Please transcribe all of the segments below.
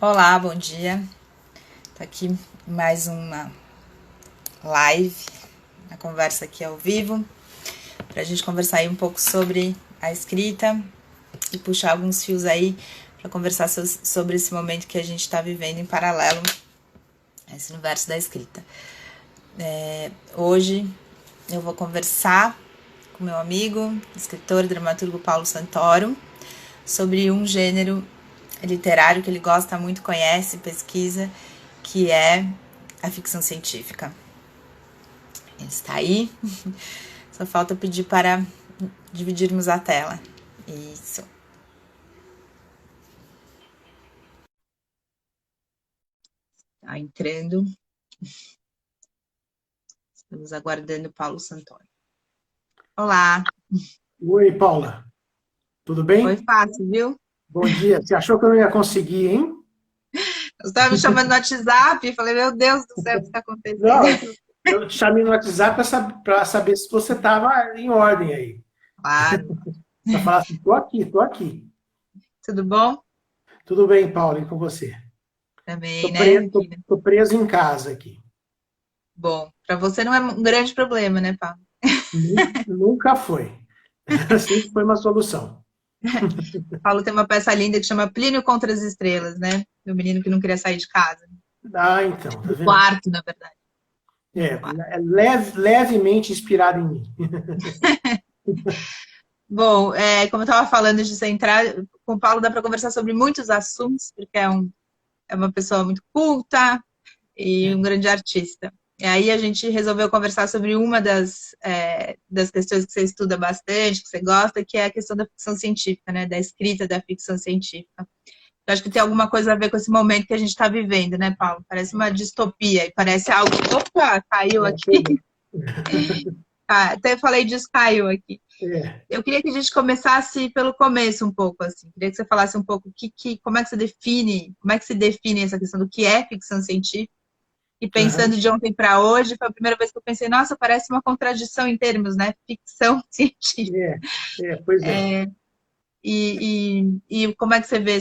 Olá, bom dia. Tô aqui mais uma live, a conversa aqui ao vivo, pra gente conversar aí um pouco sobre a escrita e puxar alguns fios aí para conversar sobre esse momento que a gente está vivendo em paralelo a esse universo da escrita. Hoje eu vou conversar com meu amigo, escritor e dramaturgo Paulo Santoro, sobre um gênero literário que ele gosta muito, conhece, pesquisa, que é a ficção científica. Ele está aí, só falta pedir para dividirmos a tela. Isso. Está entrando. Estamos aguardando o Paulo Santoro. Olá. Oi, Paula. Tudo Foi bem? fácil, viu? Bom dia. Você achou que eu não ia conseguir, hein? Você estava me chamando no WhatsApp e falei, meu Deus do céu, o que está acontecendo? Não, eu te chamei no WhatsApp para saber se você estava em ordem aí. Claro. Para falar assim, tô aqui, tô aqui. Tudo bom? Tudo bem, Paula, e com você? Também, Tô né? preso, Aqui, né? tô preso em casa aqui. Bom, para você não é um grande problema, né, Paulo? Nunca foi. Sempre foi uma solução. Paulo tem uma peça linda que chama Plínio contra as Estrelas, né? Do menino que não queria sair de casa. Ah, então, tá Do vendo? quarto, na verdade. Do É, quarto. levemente inspirado em mim. Bom, como eu estava falando de centrar, com o Paulo dá para conversar sobre muitos assuntos, porque é uma pessoa muito culta e É, um grande artista. E aí a gente resolveu conversar sobre uma das questões que você estuda bastante, que você gosta, que é a questão da ficção científica, né? Da escrita da ficção científica. Eu acho que tem alguma coisa a ver com esse momento que a gente está vivendo, né, Paulo? Parece uma distopia e parece algo. Opa, caiu pois aqui. Ah, até falei disso, caiu aqui. é. Eu queria que a gente começasse pelo começo um pouco, assim. Queria que você falasse um pouco como é que você define, como é que se define essa questão do que é ficção científica. E Aham, pensando de ontem para hoje, foi a primeira vez que eu pensei, nossa, parece uma contradição em termos, né? Ficção científica. pois é. E como é que você vê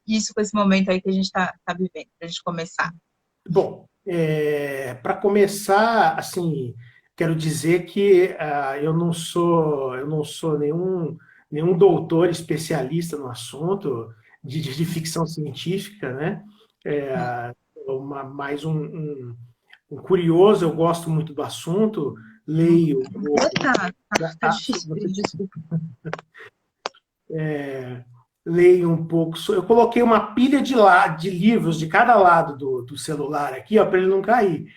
isso com esse momento aí que a gente está vivendo, para a gente começar? Bom, para começar, assim, quero dizer que eu não sou nenhum doutor especialista no assunto de ficção científica, né? Hum. É, mais um curioso, eu gosto muito do assunto, leio um pouco. Tá difícil, Você desculpa. leio um pouco. Eu coloquei uma pilha de livros de cada lado do celular aqui, ó, para ele não cair.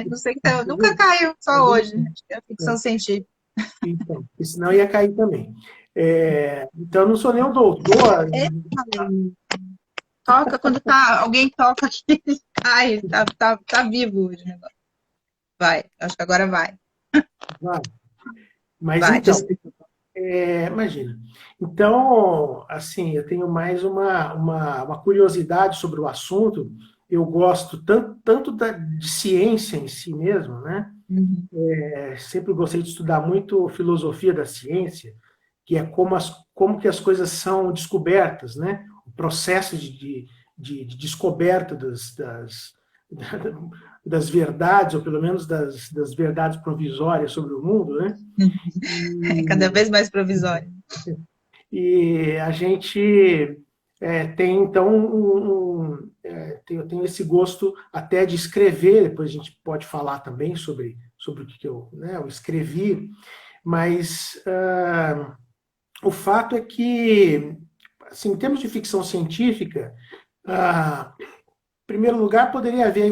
Não sei que nunca caiu, Tá só vendo? hoje. Acho que é ficção científica. Então, porque senão ia cair também. Então, eu não sou nenhum doutor. Toca quando alguém toca aqui, ele cai, tá vivo hoje o negócio. Vai, acho que agora vai. Vai. Mas Vai, então, desculpa. imagina. Então, assim, eu tenho mais uma curiosidade sobre o assunto. Eu gosto tanto de ciência em si mesmo, né? Uhum. Sempre gostei de estudar muito filosofia da ciência, que é como que as coisas são descobertas, né? O processo de descoberta das verdades, ou pelo menos das verdades provisórias sobre o mundo, né? É cada vez mais provisório. E a gente tem, então, eu tenho esse gosto até de escrever, depois a gente pode falar também sobre o que eu escrevi, mas o fato é que, assim, em termos de ficção científica, em primeiro lugar, poderia haver tem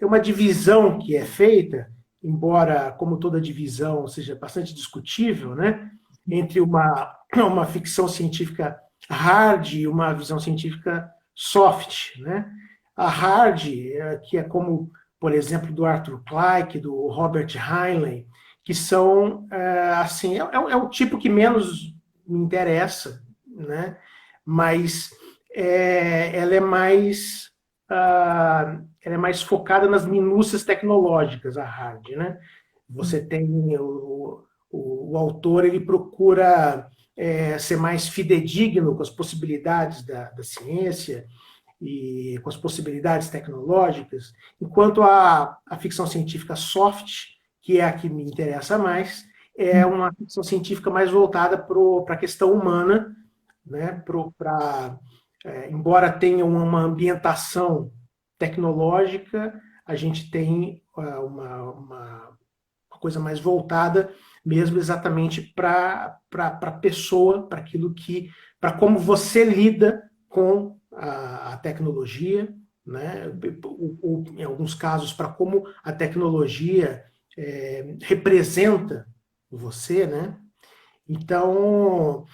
uma divisão que é feita, embora, como toda divisão, seja bastante discutível, né, entre uma ficção científica hard e uma visão científica soft, né? A hard, que é como, por exemplo, do Arthur Clarke, do Robert Heinlein, que são, assim, é um tipo que menos me interessa, né? Mas ela é mais focada nas minúcias tecnológicas, a hard, né? Você tem o autor, ele procura ser mais fidedigno com as possibilidades da ciência, e com as possibilidades tecnológicas, enquanto a ficção científica soft, que é a que me interessa mais, é uma ficção científica mais voltada para a questão humana, né? Embora tenha uma ambientação tecnológica, a gente tem uma coisa mais voltada mesmo exatamente para a pessoa, para aquilo que, para como você lida com a tecnologia, né? Ou, em alguns casos, para como a tecnologia representa você, né? Então,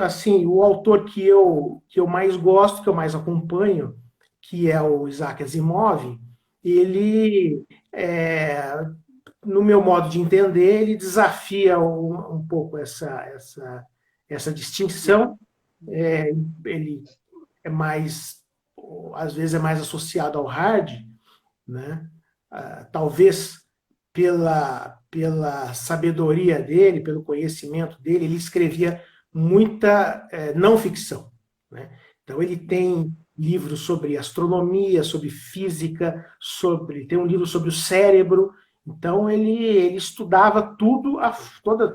assim, o autor que eu mais gosto, que eu mais acompanho, que é o Isaac Asimov, ele, no meu modo de entender, ele desafia um pouco essa distinção. Ele é mais, às vezes é mais associado ao hard, né? Talvez pela sabedoria dele, pelo conhecimento dele, ele escrevia muita não ficção, né? Então ele tem livros sobre astronomia, sobre física, tem um livro sobre o cérebro. Então ele estudava tudo,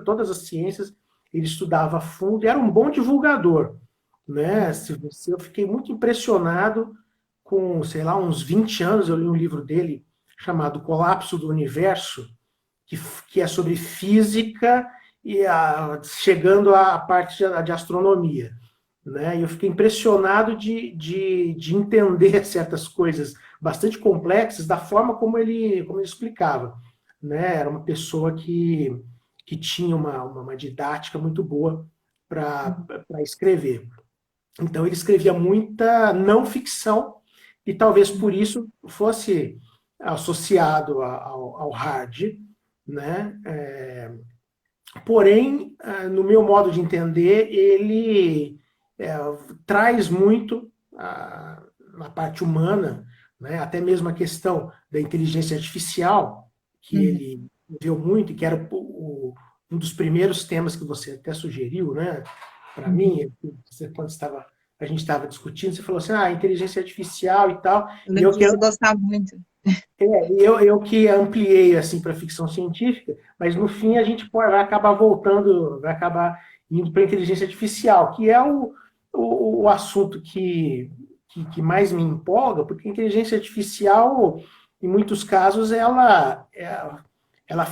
todas as ciências, ele estudava a fundo e era um bom divulgador, né? Eu fiquei muito impressionado com, sei lá, uns 20 anos, eu li um livro dele chamado Colapso do Universo, que é sobre física e chegando à parte de astronomia, né? E eu fiquei impressionado de entender certas coisas bastante complexas da forma como ele explicava, né? Era uma pessoa que tinha uma didática muito boa para escrever. Então ele escrevia muita não ficção e talvez por isso fosse associado ao hard, né? Porém, no meu modo de entender, ele traz muito na parte humana, né? Até mesmo a questão da inteligência artificial, que ele viu muito, e que era um dos primeiros temas que você até sugeriu, né? Para mim, quando a gente estava discutindo, você falou assim, inteligência artificial e tal, Eu e lembro eu de que você gostar muito. eu que ampliei assim para ficção científica, mas no fim a gente vai acabar voltando, vai acabar indo para a inteligência artificial, que é o assunto que mais me empolga, porque a inteligência artificial, em muitos casos, ela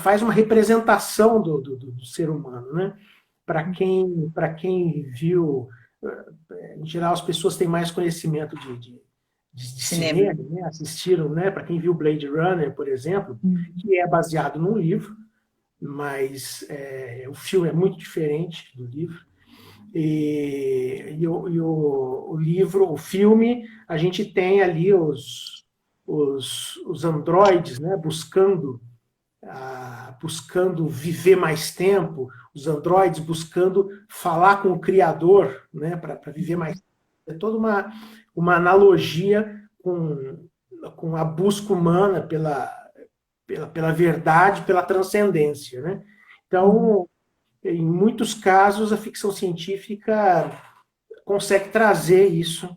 faz uma representação do ser humano, né? Para quem viu, em geral, as pessoas têm mais conhecimento de Cinema. cinema, né? Assistiram, né? Para quem viu Blade Runner, por exemplo, que é baseado num livro, mas o filme é muito diferente do livro. O livro, o filme, a gente tem ali os androides, né? Buscando viver mais tempo, os androides buscando falar com o Criador, né? Para viver mais tempo. É toda uma analogia com a busca humana pela verdade, pela transcendência, né? Então, em muitos casos, a ficção científica consegue trazer isso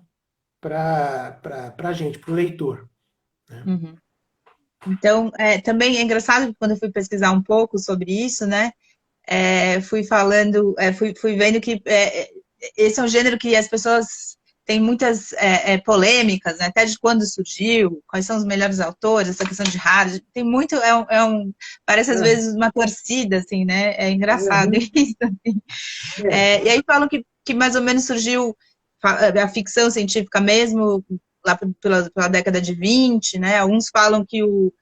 para a gente, para o leitor. Né? Então, também é engraçado que quando eu fui pesquisar um pouco sobre isso, né? Fui falando, fui vendo que esse é um gênero que as pessoas têm muitas polêmicas, né? Até de quando surgiu, quais são os melhores autores, essa questão de hard, tem muito, parece às vezes uma torcida, assim, né? É engraçado isso, assim. E aí falam que mais ou menos surgiu a ficção científica mesmo, lá pela década de 20, né? Alguns falam que o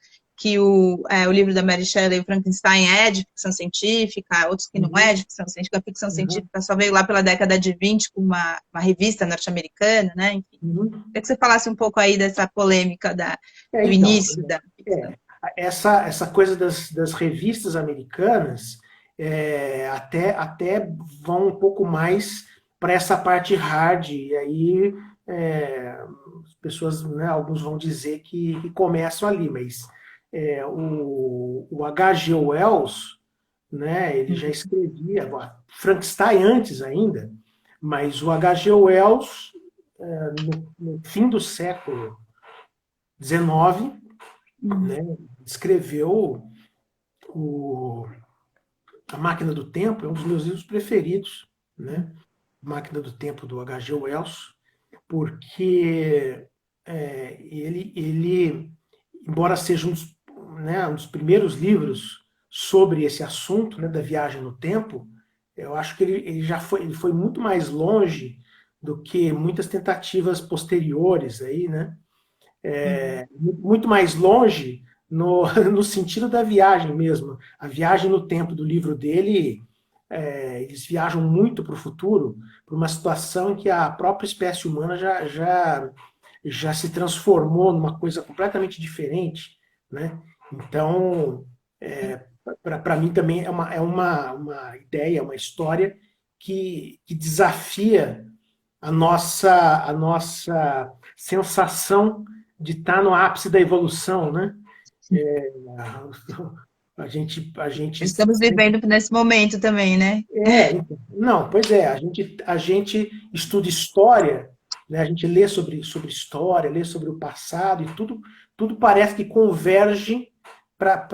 livro da Mary Shelley, o Frankenstein, é de ficção científica, outros que não é de ficção científica. A ficção científica só veio lá pela década de 20 com uma revista norte-americana, né? Enfim. Queria que você falasse um pouco aí dessa polêmica do início da ficção. Essa coisa das revistas americanas até vão um pouco mais para essa parte hard, e aí as pessoas, né, alguns vão dizer que começam ali, mas o H.G. Wells, né, ele já escrevia Frankenstein antes ainda, mas o H.G. Wells no fim do século XIX, né, escreveu A Máquina do Tempo, é um dos meus livros preferidos, né? Máquina do Tempo, do H.G. Wells, porque ele, embora seja um dos primeiros livros sobre esse assunto, né, da viagem no tempo, eu acho que ele foi muito mais longe do que muitas tentativas posteriores aí, né? Muito mais longe no sentido da viagem mesmo. A viagem no tempo do livro dele, eles viajam muito para o futuro, para uma situação em que a própria espécie humana já se transformou numa coisa completamente diferente, né? Então, para mim também é uma ideia, uma história que desafia a nossa sensação de estar no ápice da evolução, né? A gente Estamos vivendo nesse momento também, né? não, pois é, a gente estuda história, né? A gente lê sobre história, lê sobre o passado e tudo parece que converge para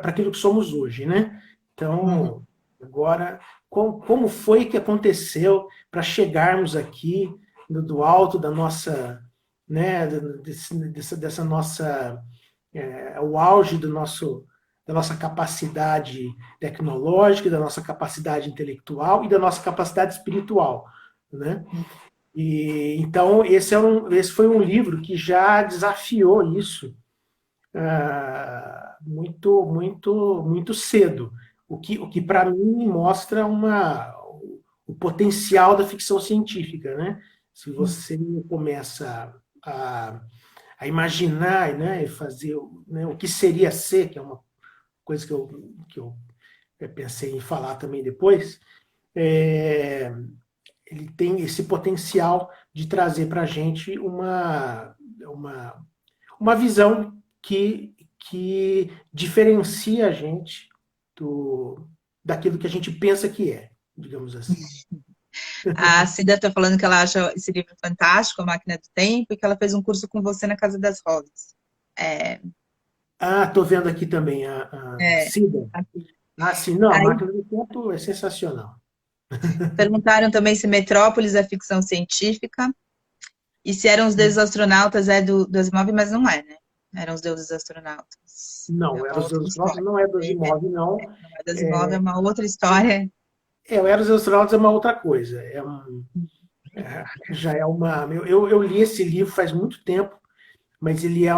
aquilo que somos hoje, né? Então, agora, como foi que aconteceu para chegarmos aqui do alto da nossa, né, dessa nossa, o auge da nossa capacidade tecnológica, da nossa capacidade intelectual e da nossa capacidade espiritual, né? E então esse foi um livro que já desafiou isso muito, muito, muito cedo, o que para mim mostra o potencial da ficção científica, né? Se você começa a imaginar, né, e fazer, né, o que seria ser, que é uma coisa que eu pensei em falar também depois, ele tem esse potencial de trazer para a gente uma visão que diferencia a gente daquilo que a gente pensa que é, digamos assim. A Cida está falando que ela acha esse livro fantástico, A Máquina do Tempo, e que ela fez um curso com você na Casa das Rosas. Estou vendo aqui também a É, Cida. aqui. Sim, não, A Aí Máquina do Tempo é sensacional. perguntaram também se Metrópolis é ficção científica e se eram os deuses astronautas do Asimov, mas não é, né? Eram os deuses astronautas. É Não, uma Eros e outra os Astronautas história. não é do Asimov, não. Não é do Asimov, é uma outra história. O Eros e os Astronautas é uma outra coisa. Já é uma. Eu li esse livro faz muito tempo, mas ele é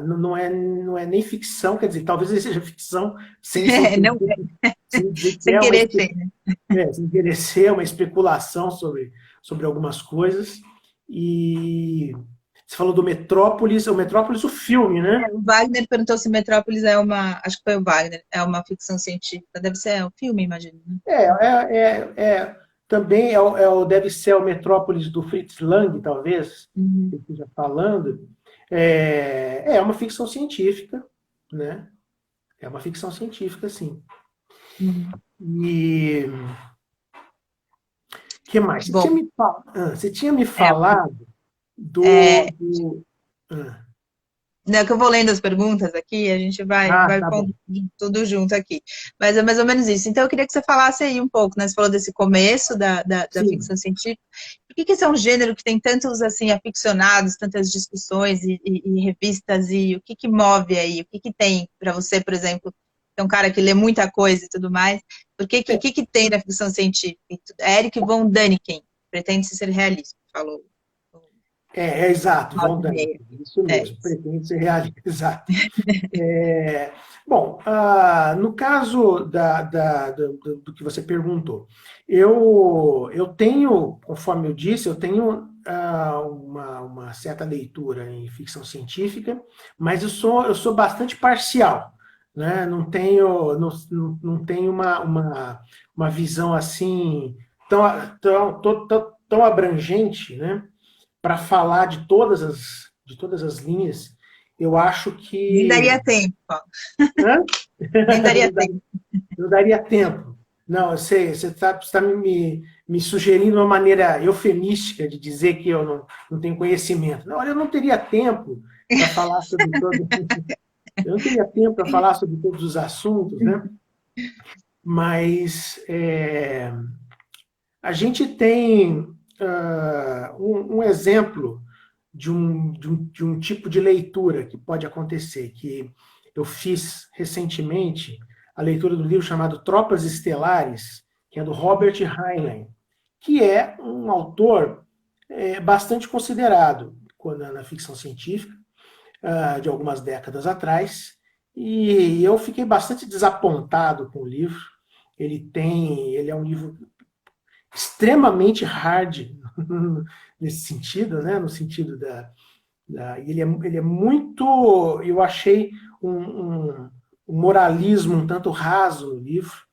não é nem ficção, quer dizer, talvez ele seja ficção Não, sem dizer que sem querer ser, né? sem querer ser uma especulação sobre algumas coisas. E você falou do Metrópolis, o filme, né? O Wagner perguntou se Metrópolis é uma. Acho que foi o Wagner, é uma ficção científica. Deve ser um filme, imagino. Né? Também deve ser o Metrópolis do Fritz Lang, talvez, que eu esteja falando. É uma ficção científica, né? É uma ficção científica, sim. E o que mais? Bom, Você tinha me falado do. Não, que eu vou lendo as perguntas aqui, a gente vai Tá bom. pondo tudo junto aqui. Mas é mais ou menos isso. Então, eu queria que você falasse aí um pouco, né? Você falou desse começo da Sim. ficção científica. Por que esse é um gênero que tem tantos, assim, aficionados, tantas discussões e revistas, e o que move aí? O que tem para você, por exemplo, que é um cara que lê muita coisa e tudo mais, o que tem na ficção científica? Eric von Däniken, pretende ser realista, falou. Exato, Von Meia. Däniken, isso mesmo, Isso. pretende ser realista, exato. Bom, no caso do que você perguntou, eu tenho, conforme eu disse, eu tenho uma certa leitura em ficção científica, mas eu sou bastante parcial, né? Não tenho uma visão assim tão abrangente, né? Para falar de todas as linhas. Eu acho Nem que. daria tempo, Paulo. Hã? Nem daria Não tempo. não daria tempo. Não, eu sei, você tá me me sugerindo uma maneira eufemística de dizer que eu não tenho conhecimento. Não, olha, eu não teria tempo para falar sobre todo, eu não teria tempo para falar sobre todos os assuntos, né? Mas a gente tem um exemplo de um tipo de leitura que pode acontecer, que eu fiz recentemente, a leitura do livro chamado Tropas Estelares, que é do Robert Heinlein, que é um autor bastante considerado na ficção científica, de algumas décadas atrás, e eu fiquei bastante desapontado com o livro. Ele é um livro extremamente hard nesse sentido, né? No sentido ele é muito, eu achei um moralismo um tanto raso no livro,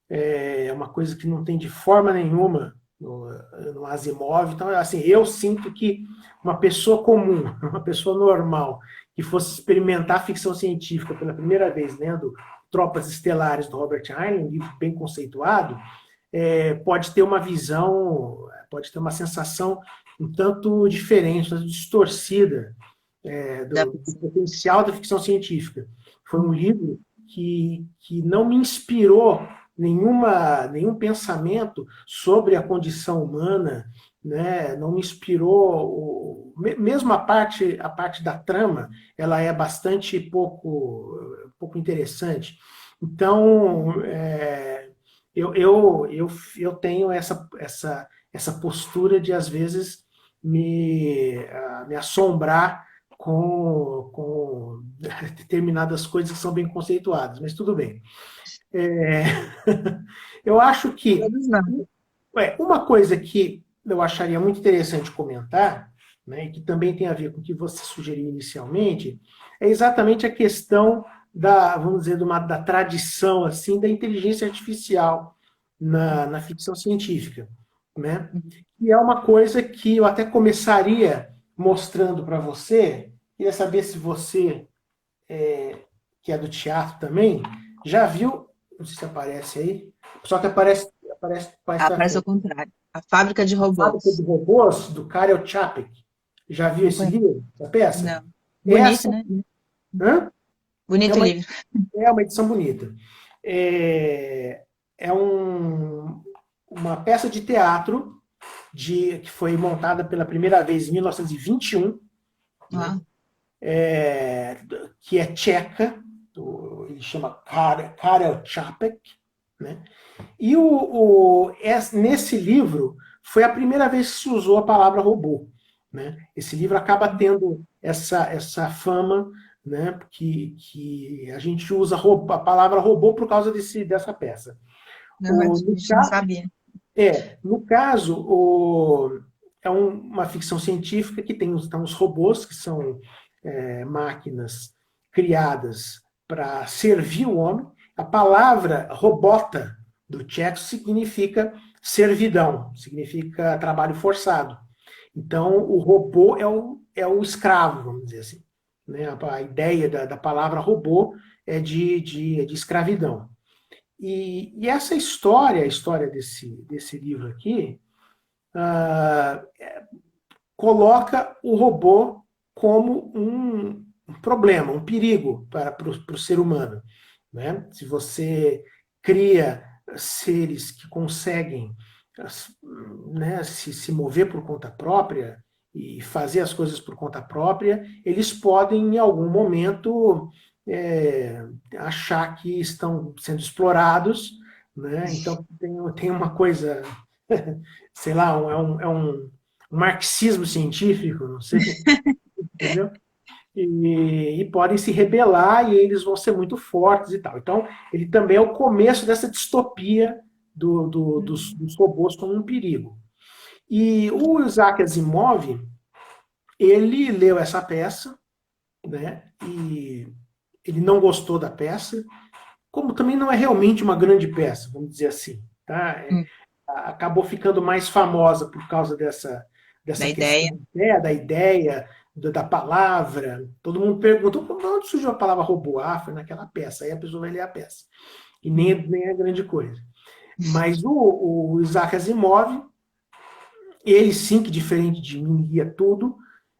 é uma coisa que não tem de forma nenhuma no Asimov. Então, assim, eu sinto que uma pessoa comum, uma pessoa normal, que fosse experimentar ficção científica pela primeira vez lendo Tropas Estelares do Robert Heinlein, um livro bem conceituado, pode ter uma visão, pode ter uma sensação um tanto diferente, um tanto distorcida do potencial da ficção científica. Foi um livro que não me inspirou nenhum pensamento sobre a condição humana, né? Não me inspirou, mesmo a parte da trama, ela é bastante pouco interessante. Então, eu tenho essa postura de, às vezes, me assombrar com determinadas coisas que são bem conceituadas, mas tudo bem. Eu acho que uma coisa que eu acharia muito interessante comentar, né, e que também tem a ver com o que você sugeriu inicialmente, é exatamente a questão vamos dizer, da tradição assim, da inteligência artificial na ficção científica, né? E é uma coisa que eu até começaria mostrando para você. Queria saber se você, que é do teatro também, já viu, não sei se aparece aí, só que aparece mais para Parece ao frente. contrário. A Fábrica de A Fábrica Robôs. de Robôs, do Karel Čapek. Já viu Não esse conheço. livro, essa peça? Não. Bonito, Essa, né? hã? É Bonito uma, livro. é uma edição bonita. É uma peça de teatro que foi montada pela primeira vez em 1921, né? Ah, Que é tcheca, ele chama Karel Čapek, né? E nesse livro foi a primeira vez que se usou a palavra robô, né? Esse livro acaba tendo essa fama, né? Que a gente usa a palavra robô por causa dessa peça. não, a gente não sabia. No caso, é uma ficção científica que tem os robôs, que são máquinas criadas para servir o homem. A palavra robota do tcheco significa servidão, significa trabalho forçado. Então, o robô é o escravo, vamos dizer assim, né? A ideia da palavra robô é de escravidão. E essa história, a história desse livro aqui, coloca o robô como um problema, um perigo para o ser humano, né? Se você cria seres que conseguem, né, se mover por conta própria e fazer as coisas por conta própria, eles podem, em algum momento, achar que estão sendo explorados, né? Então tem uma coisa, sei lá, um marxismo científico, não sei, entendeu? E podem se rebelar e eles vão ser muito fortes e tal. Então, ele também é o começo dessa distopia dos robôs como um perigo. E o Isaac Asimov, ele leu essa peça, né? E ele não gostou da peça, como também não é realmente uma grande peça, vamos dizer assim, tá? Acabou ficando mais famosa por causa dessa Da ideia. questão, da ideia, da palavra. Todo mundo perguntou onde surgiu a palavra robô. Foi naquela peça. Aí a pessoa vai ler a peça. E nem é grande coisa. Mas o Isaac Asimov, ele sim, que diferente de mim, lia tudo,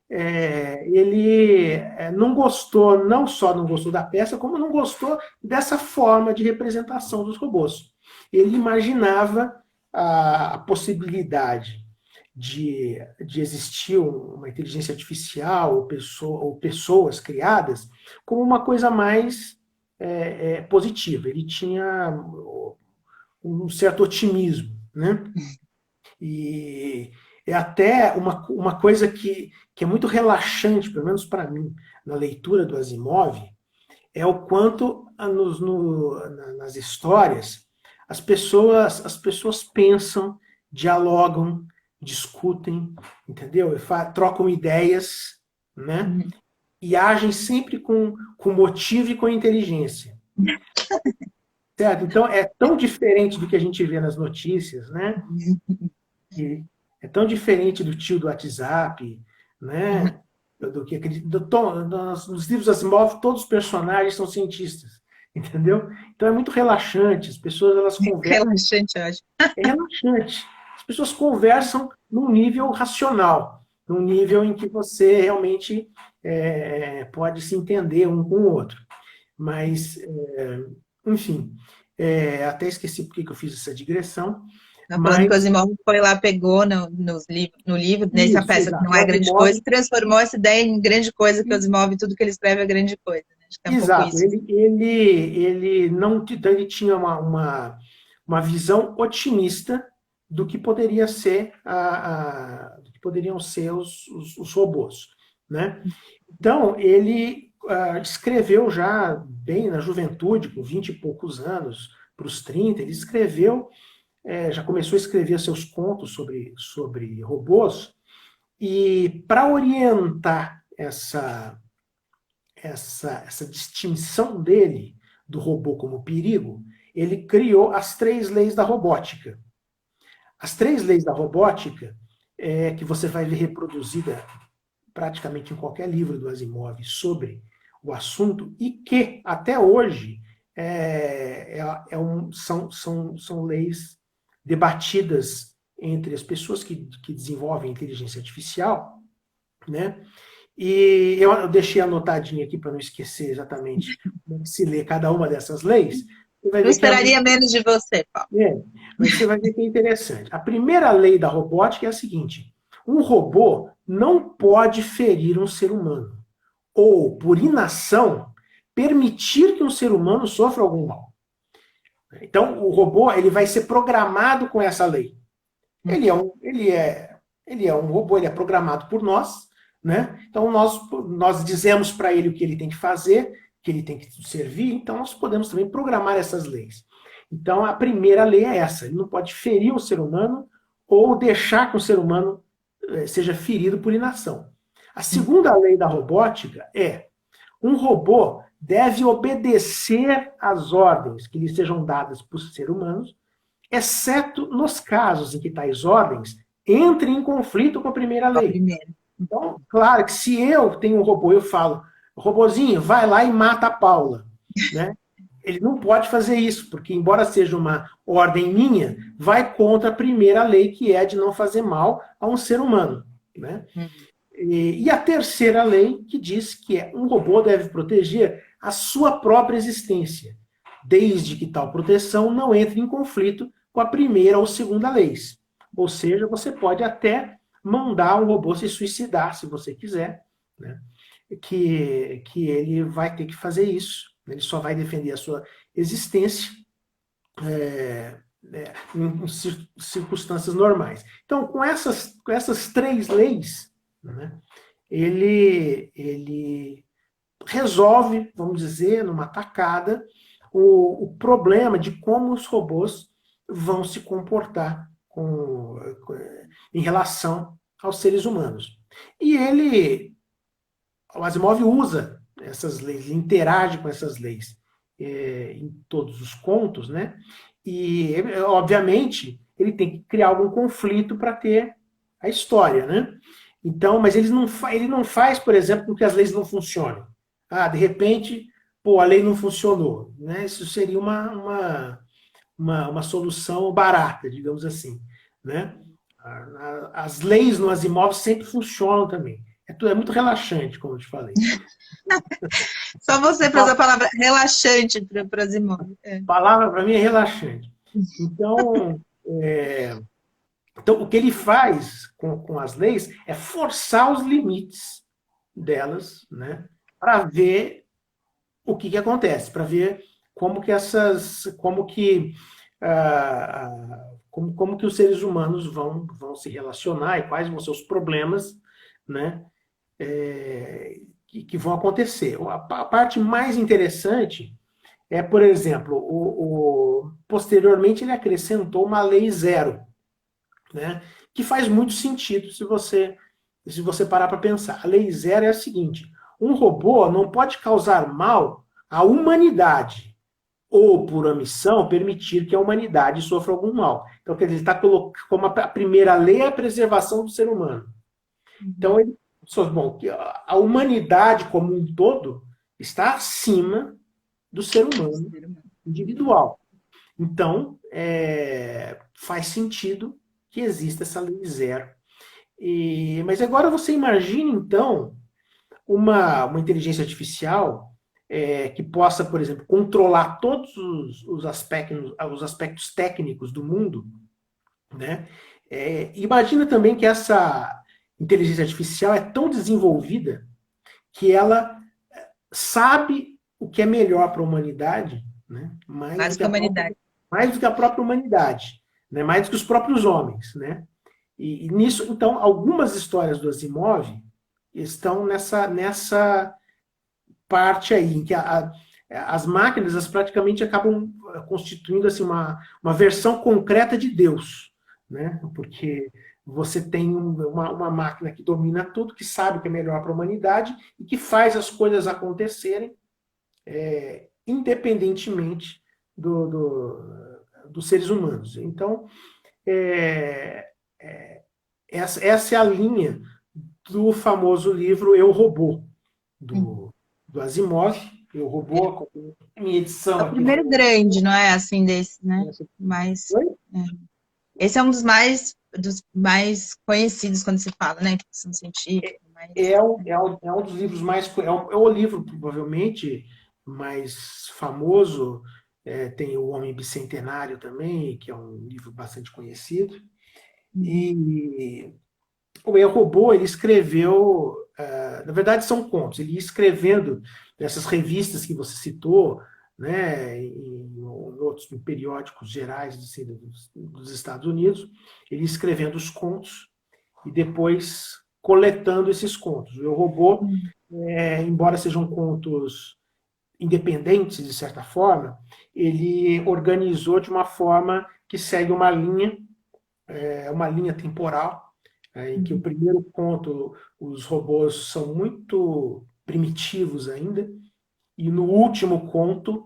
ele não gostou, não só não gostou da peça, como não gostou dessa forma de representação dos robôs. Ele imaginava a possibilidade de existir uma inteligência artificial ou pessoas criadas como uma coisa mais positiva. Ele tinha um certo otimismo, né? E é até uma coisa que é muito relaxante, pelo menos para mim, na leitura do Asimov, é o quanto nas histórias as pessoas pensam, dialogam, discutem, entendeu? Trocam ideias, né? Uhum. E agem sempre com motivo e com inteligência. Certo? Então, é tão diferente do que a gente vê nas notícias, né? E é tão diferente do tio do WhatsApp, né? Do que nos livros Asimov, todos os personagens são cientistas, entendeu? Então é muito relaxante, as pessoas elas conversam, Relaxante, acho. é relaxante. As pessoas conversam num nível racional, num nível em que você realmente pode se entender um com o outro. Mas, enfim, até esqueci por que eu fiz essa digressão, Tá falando que o mas Asimov foi lá, pegou no livro, nessa isso, peça que exato. não O é grande coisa, Asimov e transformou essa ideia em grande coisa, que o Asimov, tudo que ele escreve é grande coisa. Né? Acho que é um pouco Exato, isso. ele não ele tinha uma visão otimista do que poderia ser do que poderiam ser os robôs, né? Então ele escreveu já bem na juventude, com 20 e poucos anos, para os 30, ele escreveu, já começou a escrever seus contos sobre robôs, e para orientar essa distinção dele do robô como perigo, ele criou as 3 leis da robótica. As 3 leis da robótica, que você vai ver reproduzida praticamente em qualquer livro do Asimov sobre o assunto, e que até hoje são leis debatidas entre as pessoas que desenvolvem inteligência artificial, né? E eu deixei anotadinho aqui para não esquecer exatamente como se lê cada uma dessas leis. Você vai Não ver que esperaria menos de você, Paulo. mas você vai ver que é interessante. A primeira lei da robótica é a seguinte: um robô não pode ferir um ser humano ou, por inação, permitir que um ser humano sofra algum mal. Então, o robô ele vai ser programado com essa lei. Ele é um robô, ele é programado por nós, né? Então nós dizemos para ele o que ele tem que fazer, que ele tem que servir, então nós podemos também programar essas leis. Então a primeira lei é essa: ele não pode ferir o ser humano ou deixar que o ser humano seja ferido por inação. A segunda lei da robótica é: um robô deve obedecer às ordens que lhe sejam dadas por seres humanos, exceto nos casos em que tais ordens entrem em conflito com a primeira A lei. primeira. Então, claro que se eu tenho um robô, eu falo, robozinho, vai lá e mata a Paula, né? Ele não pode fazer isso, porque embora seja uma ordem minha, vai contra a primeira lei, que é a de não fazer mal a um ser humano, né? E a terceira lei, que diz que um robô deve proteger a sua própria existência, desde que tal proteção não entre em conflito com a primeira ou segunda leis. Ou seja, você pode até mandar um robô se suicidar, se você quiser, né? que ele vai ter que fazer isso. Ele só vai defender a sua existência em circunstâncias normais. Então, com essas 3 leis, né, ele resolve, vamos dizer, numa tacada, o problema de como os robôs vão se comportar em relação aos seres humanos. E o Asimov usa essas leis, ele interage com essas leis em todos os contos, né? E, obviamente, ele tem que criar algum conflito para ter a história, né? Então, mas ele não faz, por exemplo, com que as leis não funcionem. De repente, a lei não funcionou, né? Isso seria uma solução barata, digamos assim, né? As leis no Asimov sempre funcionam também. É muito relaxante, como eu te falei. Só você para usar a A palavra relaxante para as imóveis. É. palavra para mim é relaxante. Então, então, o que ele faz com as leis é forçar os limites delas, né, para ver o que acontece, para ver como que como que os seres humanos vão se relacionar e quais vão ser os problemas, né, que vão acontecer. A parte mais interessante é, por exemplo, posteriormente ele acrescentou uma lei zero, né, que faz muito sentido se você parar para pensar. A lei zero é a seguinte: um robô não pode causar mal à humanidade ou, por omissão, permitir que a humanidade sofra algum mal. Então, quer dizer, ele está colocando como a primeira lei é a preservação do ser humano. Então, ele, bom, que a humanidade como um todo está acima do ser humano individual. Então, faz sentido que exista essa lei zero. Mas agora você imagina, então, uma inteligência artificial que possa, por exemplo, controlar todos os aspectos técnicos do mundo, né? Imagina também que essa inteligência artificial é tão desenvolvida que ela sabe o que é melhor para a humanidade, né? mais do Mais que que a a própria, humanidade. mais do que a própria humanidade, né? Mais do que os próprios homens, né? E nisso, então, algumas histórias do Asimov estão nessa parte aí, em que as máquinas as praticamente acabam constituindo assim, uma versão concreta de Deus, né? Porque você tem uma máquina que domina tudo, que sabe o que é melhor para a humanidade e que faz as coisas acontecerem independentemente dos seres humanos. Então, é, essa é a linha do famoso livro Eu, Robô, do Asimov. Eu, Robô, a minha É edição o aqui. primeiro grande, não é assim desse, né? Mas é. Esse é um dos mais conhecidos quando se fala, né? Ficção científica, mas É um dos livros mais. É o livro, provavelmente, mais famoso. Tem O Homem Bicentenário também, que é um livro bastante conhecido. E o Eu, Robô, ele escreveu. Na verdade, são contos. Ele ia escrevendo nessas revistas que você citou, né, em outros periódicos gerais assim, dos Estados Unidos, ele ia escrevendo os contos e depois coletando esses contos. O Eu, Robô, embora sejam contos independentes, de certa forma, ele organizou de uma forma que segue uma linha temporal, em que o primeiro conto, os robôs são muito primitivos ainda, e no último conto,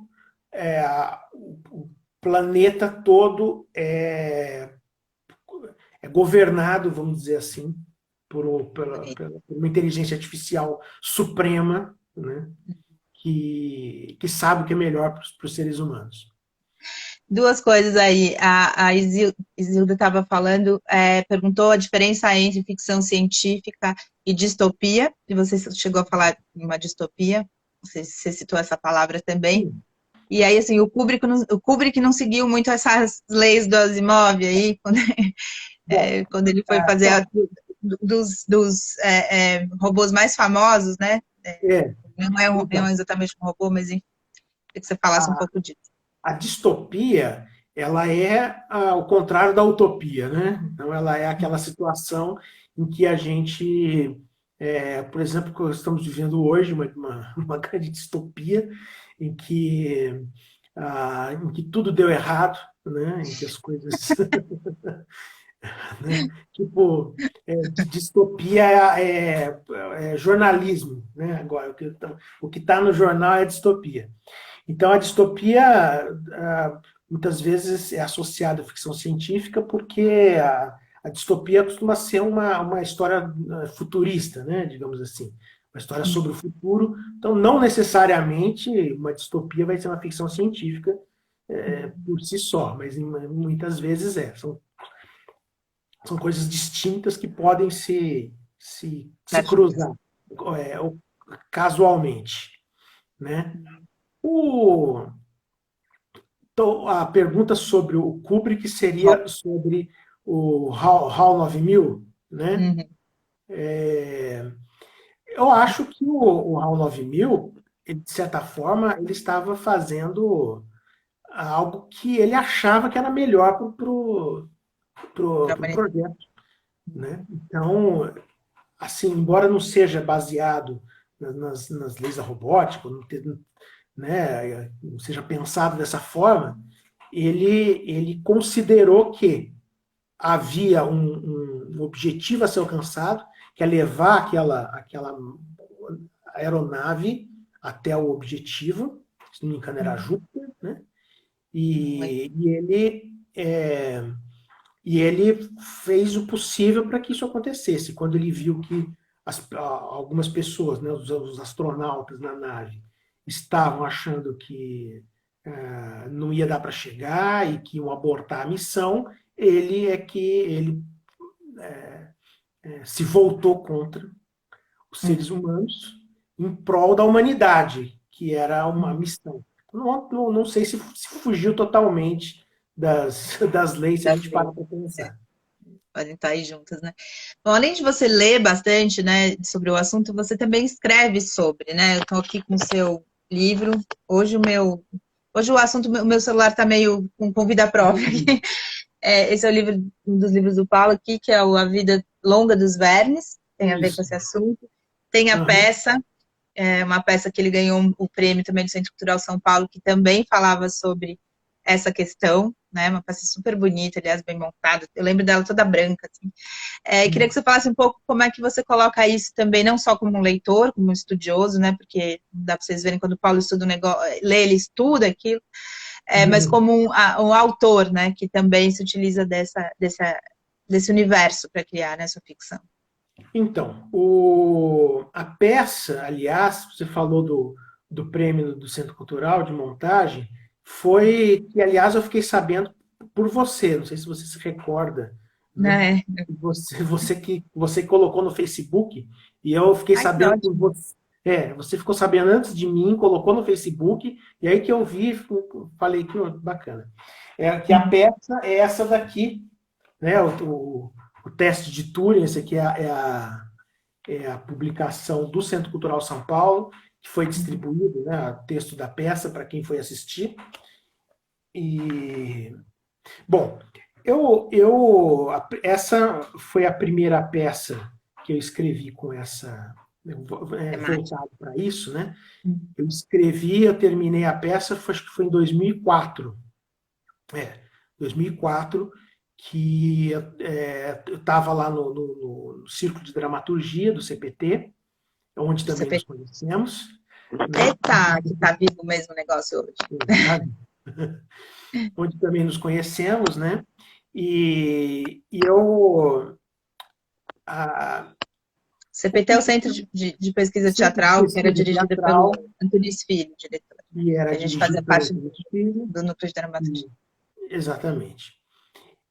o planeta todo é governado, vamos dizer assim, por uma inteligência artificial suprema, né, que sabe o que é melhor para os seres humanos. duas coisas aí. A Isilda estava falando, perguntou a diferença entre ficção científica e distopia, e você chegou a falar em uma distopia, você citou essa palavra também. E aí, assim, o Kubrick não seguiu muito essas leis do Asimov aí, Bom, quando ele foi fazer dos robôs mais famosos, né? Não então, é exatamente um robô, mas enfim, queria que você falasse um a, pouco disso. a distopia, ela é o contrário da utopia, né? Então, ela é aquela situação em que a gente, por exemplo, que nós estamos vivendo hoje, uma grande distopia, em que, tudo deu errado, né? Em que as coisas, né? Tipo, distopia é jornalismo, né? Agora, o que está no jornal é distopia. Então, a distopia muitas vezes é associada à ficção científica porque a distopia costuma ser uma história futurista, né, digamos assim, uma história sobre o futuro. Então, não necessariamente uma distopia vai ser uma ficção científica, por si só, mas muitas vezes são coisas distintas que podem se cruzar ou casualmente, né? O, então, a pergunta sobre o Kubrick seria sobre o HAL 9000, né? Uhum. Eu acho que o HAL 9000, de certa forma, ele estava fazendo algo que ele achava que era melhor para o Pra humanidade. projeto, né? Então, assim, embora não seja baseado nas leis da robótica, né, não seja pensado dessa forma, ele considerou que havia um objetivo a ser alcançado, que é levar aquela aeronave até o objetivo, se não me engano era Júpiter, né? E ele fez o possível para que isso acontecesse. Quando ele viu que algumas pessoas, né, os astronautas na nave, estavam achando que não ia dar para chegar e que iam abortar a missão, ele se voltou contra os seres humanos em prol da humanidade, que era uma missão. Não sei se fugiu totalmente das leis, se a Das gente parar leis. para É, pensar. podem estar aí juntas, né? Bom, além de você ler bastante, né, sobre o assunto, você também escreve sobre, né? Eu estou aqui com o seu livro. Hoje o assunto, o meu celular está meio com vida própria. Esse é o livro, um dos livros do Paulo aqui, que é A Vida Longa dos Vermes, tem a ver com Isso. esse assunto. Tem a Uhum. peça, uma peça que ele ganhou o prêmio também do Centro Cultural São Paulo, que também falava sobre essa questão, né? Uma peça super bonita, aliás, bem montada. Eu lembro dela toda branca, assim. Queria que você falasse um pouco como é que você coloca isso também, não só como um leitor, como um estudioso, né? Porque dá para vocês verem quando o Paulo estuda um negócio, lê, ele estuda aquilo, mas como um autor, né? Que também se utiliza desse universo para criar, né, sua ficção. Então, a peça, aliás, você falou do prêmio do Centro Cultural de montagem, foi que, aliás, eu fiquei sabendo por você, não sei se você se recorda, né? Né? Você colocou no Facebook e eu fiquei Ai, que sabendo por ótimo. você. Você ficou sabendo antes de mim, colocou no Facebook, e aí que eu vi, falei que bacana. Que a peça é essa daqui, né? O teste de Turing, esse aqui é a publicação do Centro Cultural São Paulo, que foi distribuído, né, o texto da peça para quem foi assistir. E, bom, essa foi a primeira peça que eu escrevi com essa, voltado para isso, né? Eu terminei a peça, acho que foi em 2004. 2004, que eu estava lá no Círculo de Dramaturgia do CPT, onde também nos conhecemos. Né? Eita, que tá vivo mesmo o negócio hoje. Onde também nos conhecemos, né? E eu... CPT é o Centro de Pesquisa Sempre Teatral, que era pesquisa dirigido teatral, pelo Antunes Filho, diretor. e era Que a gente fazia dirigido pelo parte Antônio Filho. do núcleo de dramaturgia. Exatamente.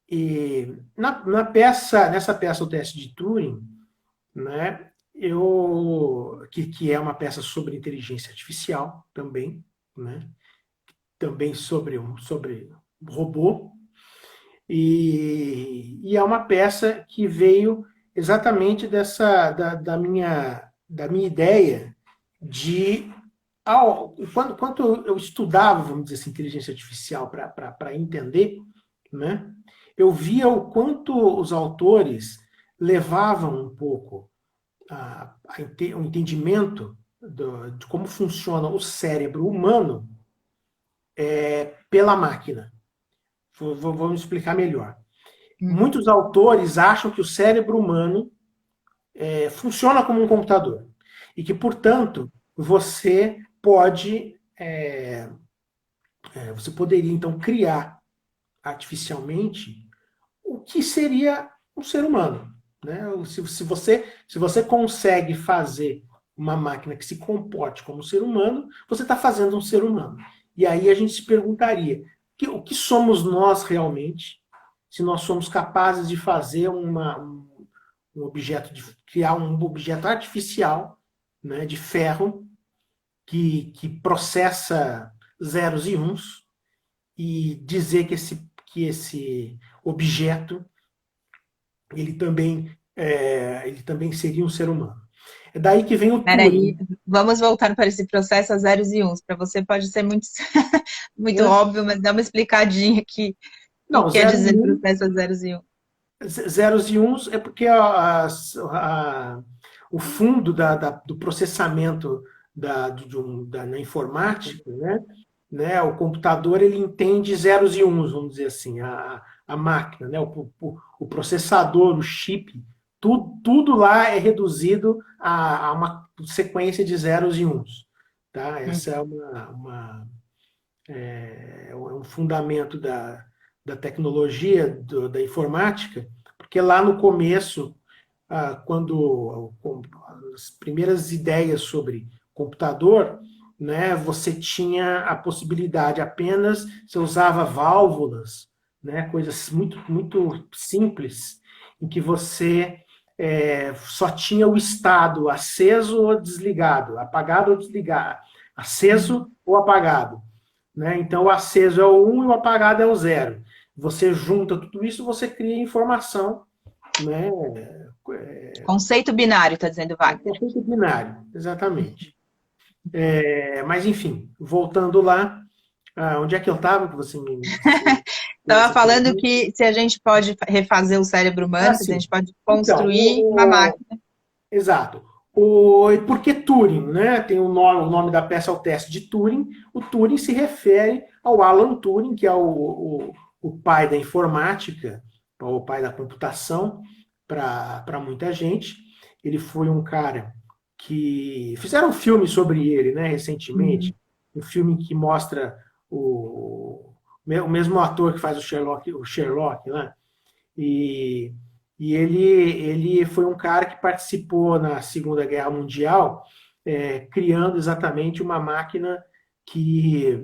E nessa peça, o teste de Turing, né, que é uma peça sobre inteligência artificial também, né, também sobre robô, e é uma peça que veio exatamente da minha ideia de quando eu estudava, vamos dizer assim, inteligência artificial para entender, né, eu via o quanto os autores levavam um pouco o entendimento de como funciona o cérebro humano pela máquina. Vamos explicar melhor. Muitos autores acham que o cérebro humano funciona como um computador e que, portanto, você poderia então criar artificialmente o que seria um ser humano. Né? Se você consegue fazer uma máquina que se comporte como um ser humano, você está fazendo um ser humano. E aí a gente se perguntaria, o que somos nós realmente, se nós somos capazes de fazer um objeto, de criar um objeto artificial, né, de ferro, que processa zeros e uns, e dizer que esse objeto ele também seria um ser humano. É daí que vem o Peraí, Turing. vamos voltar para esse processo a zeros e uns. Para você pode ser muito, muito Né? óbvio, mas dá uma explicadinha aqui. O que Não, quer zeros dizer e uns, processo a zeros e uns? zeros e uns é porque o fundo do processamento na informática, né, o computador ele entende zeros e uns, vamos dizer assim, a máquina, né, o processador, o chip, tudo lá é reduzido a uma sequência de zeros e uns. Tá? Essa é um fundamento da tecnologia, da informática, porque lá no começo, quando as primeiras ideias sobre computador, né, você tinha a possibilidade apenas, você usava válvulas, né, coisas muito simples, em que você só tinha o estado aceso ou desligado, apagado ou desligado, aceso ou apagado. Né? Então, o aceso é o 1 e o apagado é o 0. Você junta tudo isso, você cria informação, né? Conceito binário, está dizendo Wagner. Conceito binário, exatamente. Mas, enfim, voltando lá, onde é que eu estava que você me fez Estava essa falando pergunta? que se a gente pode refazer o cérebro humano, se a Sim. gente pode Então, construir uma máquina. exato. E por que Turing? Né? Tem o nome da peça é o teste de Turing. O Turing se refere ao Alan Turing, que é o pai da informática, o pai da computação para muita gente. Ele foi um cara que... Fizeram um filme sobre ele, né, recentemente. Um filme que mostra o mesmo ator que faz o Sherlock, né? E, e ele foi um cara que participou na Segunda Guerra Mundial, criando exatamente uma máquina que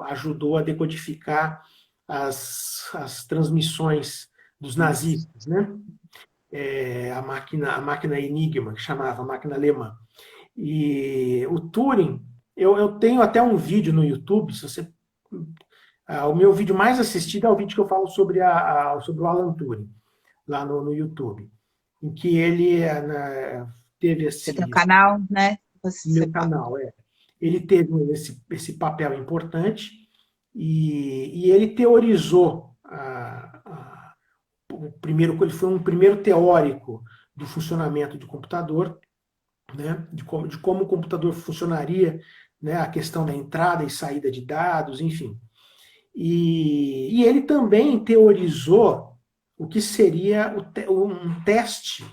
ajudou a decodificar as transmissões dos nazistas, né? A máquina Enigma, que chamava, a máquina alemã. E o Turing, eu tenho até um vídeo no YouTube, se você o meu vídeo mais assistido é o vídeo que eu falo sobre o Alan Turing, lá no YouTube, em que ele teve Você tem o esse canal, né? Você meu fala. canal, ele teve esse papel importante e ele teorizou ele foi um primeiro teórico do funcionamento do computador, né, de como o computador funcionaria, né, a questão da entrada e saída de dados, enfim. E ele também teorizou o que seria um teste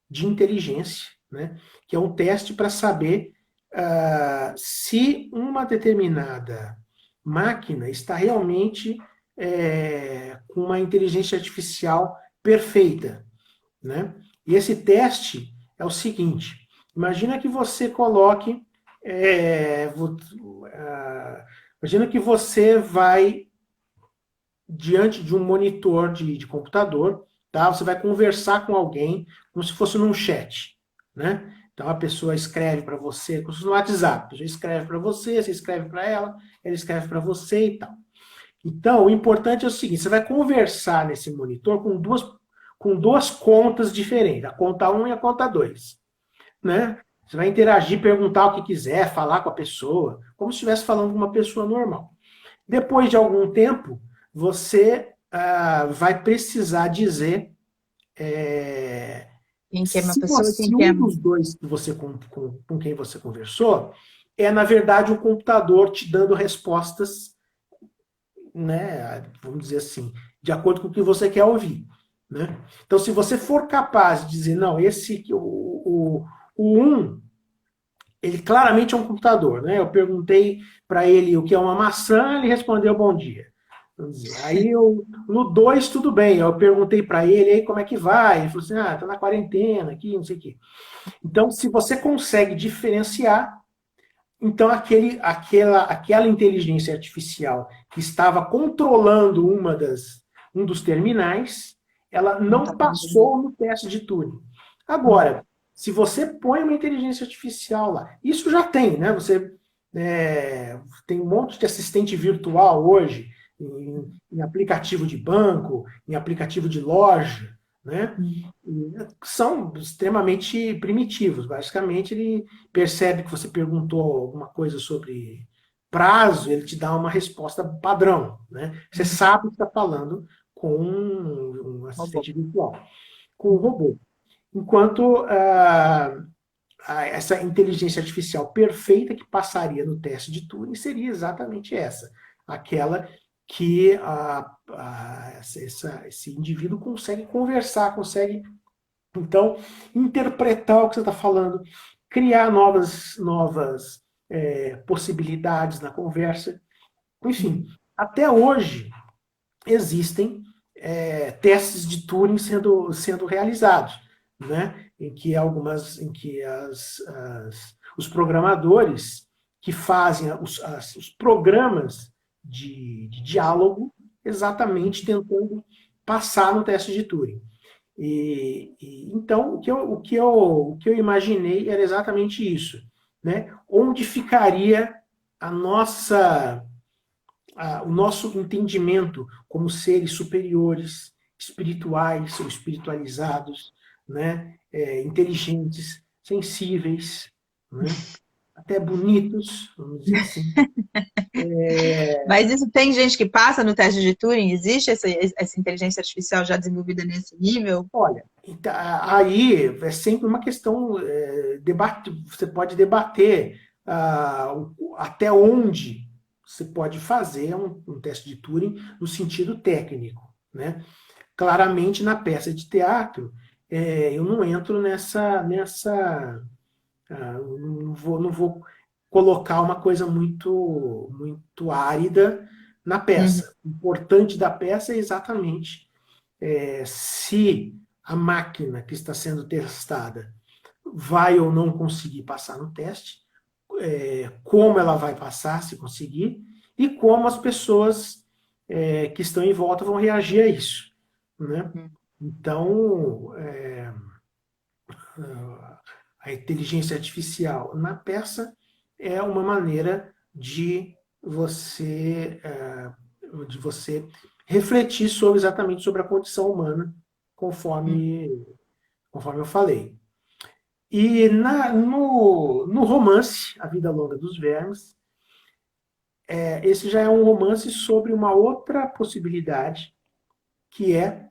de inteligência, né? Que é um teste para saber se uma determinada máquina está realmente com uma inteligência artificial perfeita. Né? E esse teste é o seguinte: imagina que você coloque. Imagina que você vai diante de um monitor de computador, tá? Você vai conversar com alguém como se fosse num chat, né? Então a pessoa escreve para você, como se fosse no WhatsApp, a pessoa escreve para você escreve para ela escreve para você e tal. Então o importante é o seguinte: você vai conversar nesse monitor com duas contas diferentes, a conta 1 e a conta 2, né? Você vai interagir, perguntar o que quiser, falar com a pessoa, como se estivesse falando com uma pessoa normal. Depois de algum tempo, você vai precisar dizer Quem que é uma se, pessoa, quem se que é. um dos dois com quem você conversou na verdade, um computador te dando respostas, né, vamos dizer assim, de acordo com o que você quer ouvir. Né? Então, se você for capaz de dizer, não, o 1, ele claramente é um computador. Né? Eu perguntei para ele o que é uma maçã, ele respondeu bom dia. Aí no 2, tudo bem. Eu perguntei para ele aí como é que vai. Ele falou assim: tá na quarentena aqui, não sei o quê. Então, se você consegue diferenciar, Então, aquela inteligência artificial que estava controlando um dos terminais, ela Não tá não conseguindo. passou no teste de Turing. Hum. Agora, se você põe uma inteligência artificial lá, isso já tem, né? Você tem um monte de assistente virtual hoje, em aplicativo de banco, em aplicativo de loja, né? Hum. São extremamente primitivos. Basicamente, ele percebe que você perguntou alguma coisa sobre prazo, ele te dá uma resposta padrão, né? Você Hum. sabe que está falando com um Robô. assistente virtual, com um Hum. robô. Enquanto essa inteligência artificial perfeita que passaria no teste de Turing seria exatamente essa, aquela que esse indivíduo consegue conversar, consegue, então, interpretar o que você está falando, criar novas possibilidades na conversa. Enfim, Hum. até hoje existem testes de Turing sendo realizados, né? Em que os programadores que fazem os programas de diálogo exatamente tentando passar no teste de Turing. Então, o que eu imaginei era exatamente isso, né? Onde ficaria a nossa, o nosso entendimento como seres superiores, espirituais ou espiritualizados, né? Inteligentes, sensíveis, né? Até bonitos, vamos dizer assim. Mas isso tem gente que passa no teste de Turing? Existe essa inteligência artificial já desenvolvida nesse nível? Olha, então, aí é sempre uma questão, você pode debater até onde você pode fazer um teste de Turing no sentido técnico, né? Claramente, na peça de teatro, eu não entro não vou colocar uma coisa muito árida na Uhum. peça. O importante da peça é exatamente se a máquina que está sendo testada vai ou não conseguir passar no teste, como ela vai passar, se conseguir, e como as pessoas que estão em volta vão reagir a isso, né? Uhum. Então, a inteligência artificial na peça é uma maneira de você refletir exatamente sobre a condição humana, Uhum. conforme eu falei. E no romance A Vida Longa dos Vermes, esse já é um romance sobre uma outra possibilidade, que é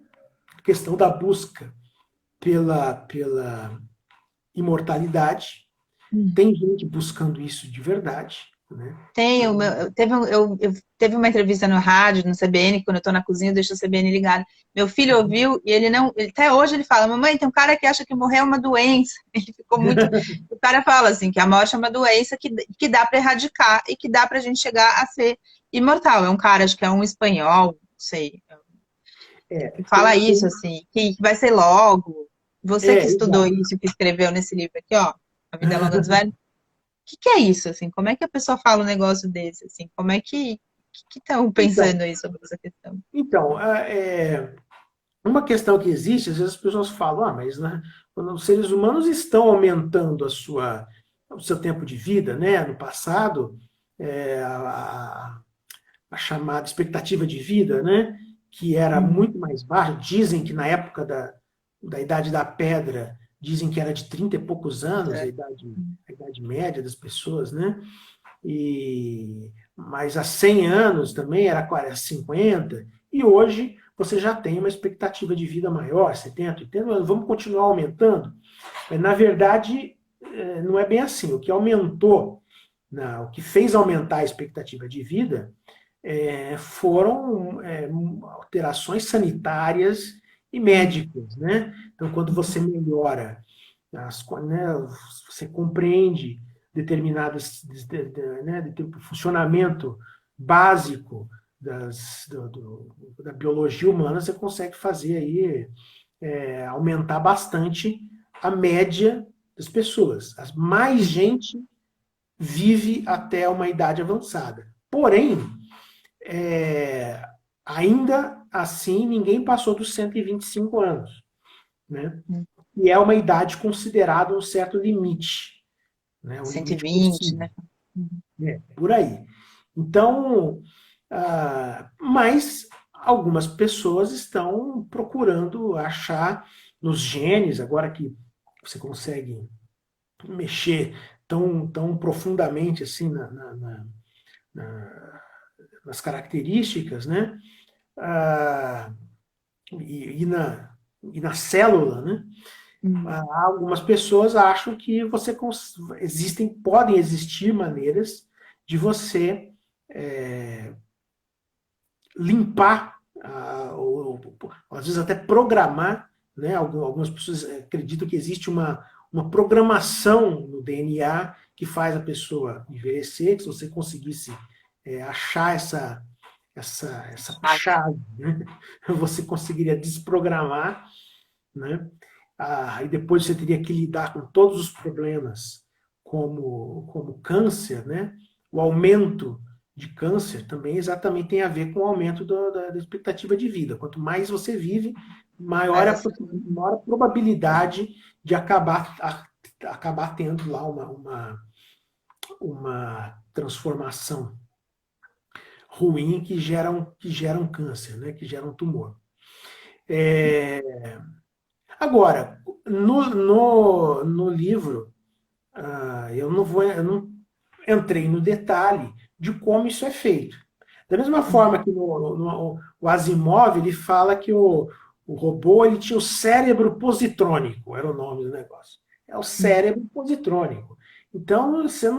a questão da busca pela imortalidade. Tem gente buscando isso de verdade, né? Tem, teve uma entrevista no rádio, no CBN, quando eu tô na cozinha, eu deixo o CBN ligado. Meu filho ouviu e ele não. Até hoje ele fala: Mamãe, tem um cara que acha que morrer é uma doença. Ele ficou muito. O cara fala assim: que a morte é uma doença que dá para erradicar e que dá para a gente chegar a ser imortal. É um cara, acho que é um espanhol, não sei, que fala isso, Tem, assim, que vai ser logo. Você que estudou exato. isso, que escreveu nesse livro aqui, ó, A Vida é Longa dos Velhos, que é isso, assim? Como é que a pessoa fala um negócio desse, assim? Como é que estão Então, pensando aí sobre essa questão? então, uma questão que existe, às vezes as pessoas falam, mas né, quando os seres humanos estão aumentando o seu tempo de vida, né? No passado, a chamada expectativa de vida, né? Que era Uhum. muito mais baixa. Dizem que na época da Idade da Pedra, dizem que era de 30 e poucos anos É. a idade média das pessoas, né? Mas há 100 anos também era 50, e hoje você já tem uma expectativa de vida maior, 70, 80 anos, vamos continuar aumentando? Na verdade, não é bem assim. O que aumentou, o que fez aumentar a expectativa de vida foram alterações sanitárias e médicas, né? Então, quando você melhora né, você compreende determinadas, né, funcionamento básico da biologia humana, você consegue fazer aí, aumentar bastante a média das pessoas. Mais gente vive até uma idade avançada. Porém, ainda assim, ninguém passou dos 125 anos, né? E é uma idade considerada um certo limite, né? Um limite 120, possível, né? Uhum. por aí. Então, mas algumas pessoas estão procurando achar nos genes, agora que você consegue mexer tão profundamente assim na, nas características, né? Ah, e na célula, né? Uhum. Algumas pessoas acham que podem existir maneiras de você limpar, ou às vezes até programar, né? Algumas pessoas acreditam que existe uma programação no DNA que faz a pessoa envelhecer, que se você conseguisse achar essa chave, né? Você conseguiria desprogramar, né? E depois você teria que lidar com todos os problemas, como câncer, né? O aumento de câncer também exatamente tem a ver com o aumento da expectativa de vida. Quanto mais você vive, maior Mas a, maior a probabilidade de acabar tendo lá uma transformação ruim que gera um câncer, né? Que gera um tumor. Agora, no livro, eu não entrei no detalhe de como isso é feito. Da mesma forma que o Asimov, ele fala que o robô ele tinha o cérebro positrônico, era o nome do negócio. É o cérebro positrônico. Então, você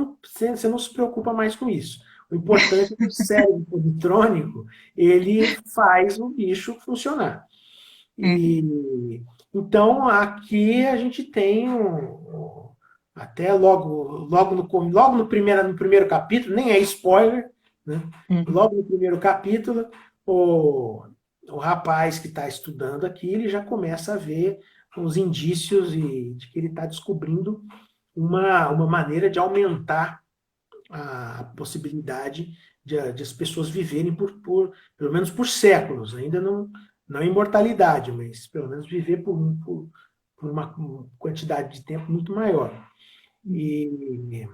não se preocupa mais com isso. O importante é que o cérebro positrônico, ele faz o bicho funcionar. Uhum. E então aqui a gente tem até logo no primeiro capítulo, nem é spoiler, né? Uhum. Logo no primeiro capítulo, o, o rapaz que está estudando aqui, ele já começa a ver os indícios de que ele está descobrindo uma maneira de aumentar a possibilidade de as pessoas viverem pelo menos por séculos, ainda não imortalidade, mas pelo menos viver por uma quantidade de tempo muito maior. E,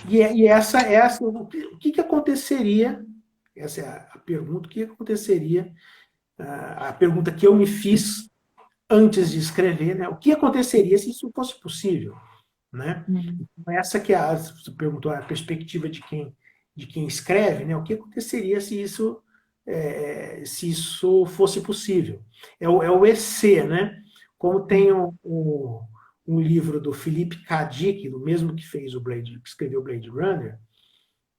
e essa o que aconteceria, essa é a pergunta, o que aconteceria, a pergunta que eu me fiz antes de escrever, né? O que aconteceria se isso fosse possível? Né? Uhum. Então, essa que é você perguntou a perspectiva de quem escreve, né? O que aconteceria se isso fosse possível? É o EC, né? Como tem um livro do Philip K. Dick, o mesmo que fez que escreveu o Blade Runner,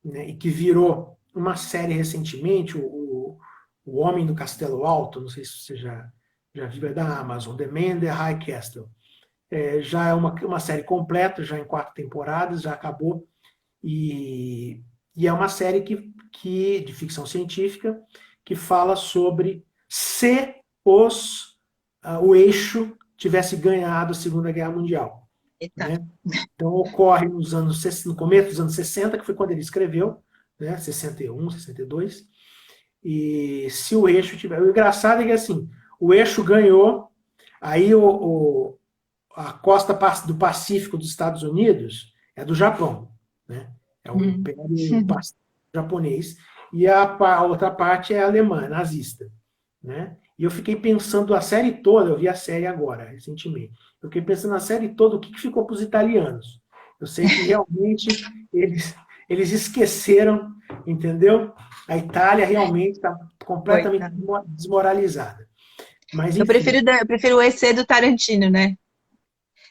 né? E que virou uma série recentemente, o Homem do Castelo Alto, não sei se você já viu, é da Amazon, The Man in the High Castle. Já é uma série completa, já em 4 temporadas, já acabou. E é uma série de ficção científica que fala sobre se o eixo tivesse ganhado a Segunda Guerra Mundial. Eita. Né? Então ocorre no começo dos anos 60, que foi quando ele escreveu, né? 61, 62. E se o eixo tiver. O engraçado é que assim, o eixo ganhou, aí a costa do Pacífico dos Estados Unidos é do Japão, né? É o Uhum. Império Pacífico japonês, e a outra parte é alemã, nazista, né? E eu fiquei pensando a série toda, eu vi a série agora, recentemente, eu fiquei pensando na série toda o que ficou para os italianos. Eu sei que realmente eles esqueceram, entendeu? A Itália realmente está completamente Coitado. desmoralizada. Mas, Eu enfim, prefiro, eu prefiro o EC do Tarantino, né?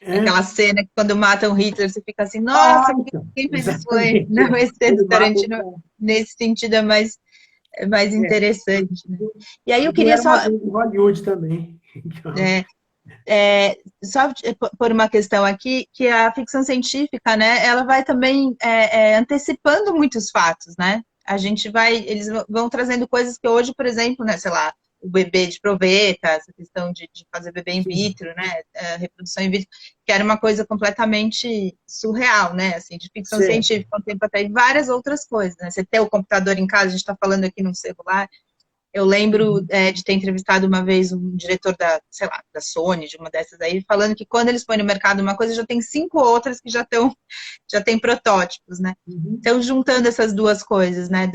é. Aquela cena que quando matam Hitler, você fica assim, nossa, por que Então, quem fez isso foi? exatamente. Não, o EC do Ele mata Tarantino, nesse sentido, é mais é, interessante, né? E aí eu tudo queria era só, uma vez em Hollywood também. Então, é, só por uma questão aqui, que a ficção científica, né, ela vai também antecipando muitos fatos, né? A gente vai, eles vão trazendo coisas que hoje, por exemplo, né, sei lá, o bebê de proveta, essa questão de fazer bebê in sim. vitro, né, reprodução in vitro, que era uma coisa completamente surreal, né, assim, de ficção Certo. científica, um tempo até, e várias outras coisas, né, você ter o computador em casa, a gente está falando aqui num celular, eu lembro Uhum, de ter entrevistado uma vez um diretor da, sei lá, da Sony, de uma dessas aí, falando que quando eles põem no mercado uma coisa, já tem 5 outras que já tem protótipos, né? uhum, Então, juntando essas duas coisas, né,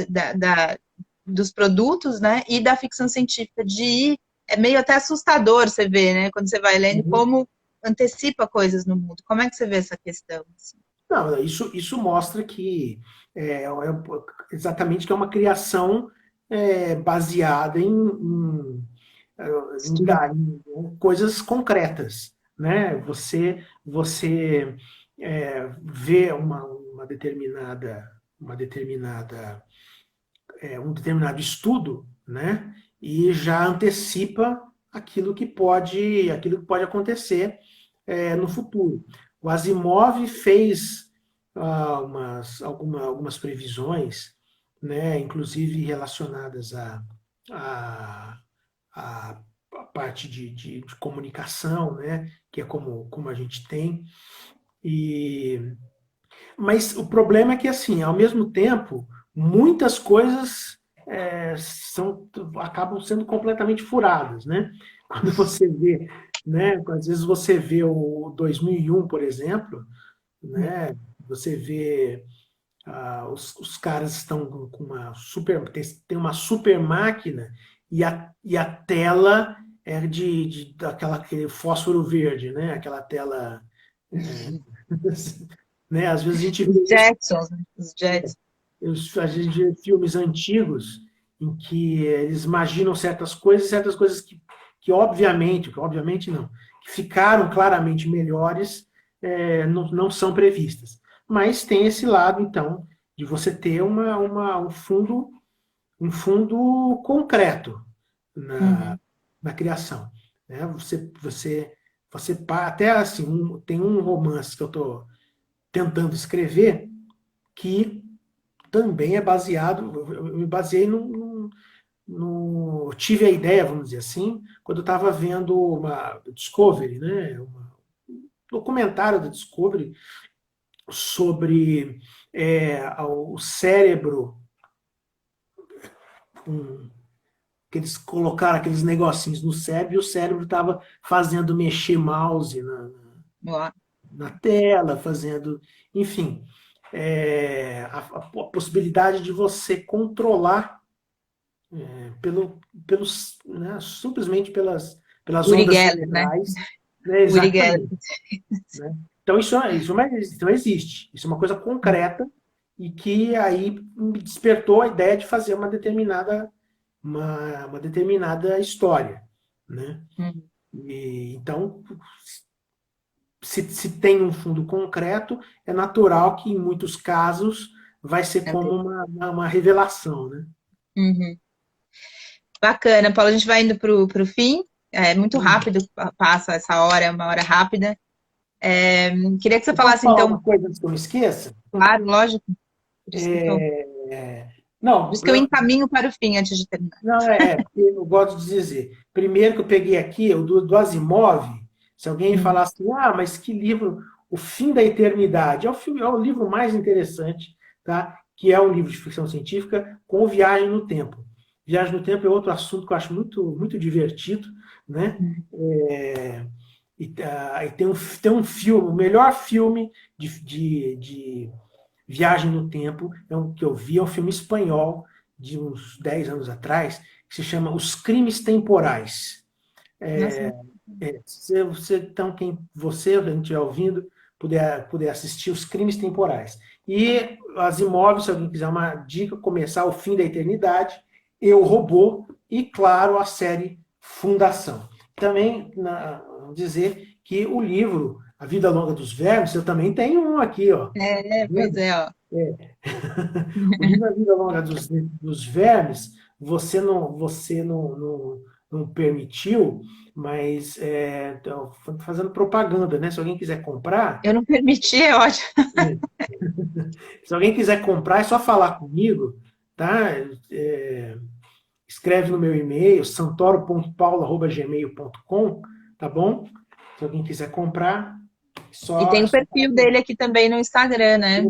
dos produtos, né, e da ficção científica, de ir, é meio até assustador você ver, né, quando você vai lendo, uhum. como antecipa coisas no mundo. Como é que você vê essa questão? Assim? Não, isso mostra que exatamente que é uma criação baseada em coisas concretas, né? Você vê um determinado estudo, né? E já antecipa aquilo que pode acontecer no futuro. O Asimov fez algumas previsões, né, inclusive relacionadas a, a, a parte de comunicação, né, que é como a gente tem. E, mas o problema é que, assim, ao mesmo tempo, muitas coisas acabam sendo completamente furadas, né? Quando você vê, né? Às vezes você vê o 2001, por exemplo, né? Você vê os caras estão com uma tem uma super máquina e a tela é daquela aquele fósforo verde, né? Aquela tela, é, né? Às vezes a gente Os vê isso, Jetsons, né? Os Jetsons. a gente vê filmes antigos em que eles imaginam certas coisas que obviamente não, que ficaram claramente melhores, não são previstas. Mas tem esse lado, então, de você ter um fundo concreto na, Uhum. na criação. Né? Até assim, tem um romance que eu estou tentando escrever que também é baseado, eu me baseei tive a ideia, vamos dizer assim, quando eu estava vendo uma Discovery, né, um documentário da Discovery sobre o cérebro, que eles colocaram aqueles negocinhos no cérebro e o cérebro estava fazendo mexer mouse Uau. na tela, fazendo, enfim, a possibilidade de você controlar né, simplesmente pelas Uri ondas Geller, né? cerebrais, né, Uri Geller. exatamente. Né? Então então existe, isso é uma coisa concreta e que aí me despertou a ideia de fazer uma determinada história, né? Uhum. Então, se tem um fundo concreto, é natural que em muitos casos vai ser como uma revelação, né? Uhum. Bacana, Paulo, a gente vai indo para o fim. É muito Hum. rápido, passa essa hora, é uma hora rápida. Queria que você Eu posso falasse, falar então, uma coisa antes que eu me esqueça? claro, lógico, por isso que por Não, isso que eu encaminho para o fim antes de terminar. não, porque eu gosto de dizer. Primeiro que eu peguei aqui, o do Asimov, se alguém me Uhum. falasse, mas que livro, O Fim da Eternidade, é o livro mais interessante, tá? Que é um livro de ficção científica com viagem no tempo. Viagem no tempo é outro assunto que eu acho muito divertido, né? É, e tem um filme, o melhor filme de Viagem no Tempo, que eu vi, é um filme espanhol de uns 10 anos atrás, que se chama Os Crimes Temporais. Nossa, Se você, então, quem estiver ouvindo, puder assistir Os Crimes Temporais. E as imóveis, se alguém quiser uma dica, começar O Fim da Eternidade, Eu, Robô e, claro, a série Fundação. Também dizer que o livro A Vida Longa dos Vermes, eu também tenho um aqui, ó. Tá pois vendo? é, ó. O livro A Vida Longa dos Vermes, você não permitiu, mas tô fazendo propaganda, né? Se alguém quiser comprar, Eu não permiti, é ótimo. se alguém quiser comprar, é só falar comigo, tá? escreve no meu e-mail, santoro.paulo@gmail.com, tá bom? Se alguém quiser comprar, E só, tem o perfil dele aqui também no Instagram, né?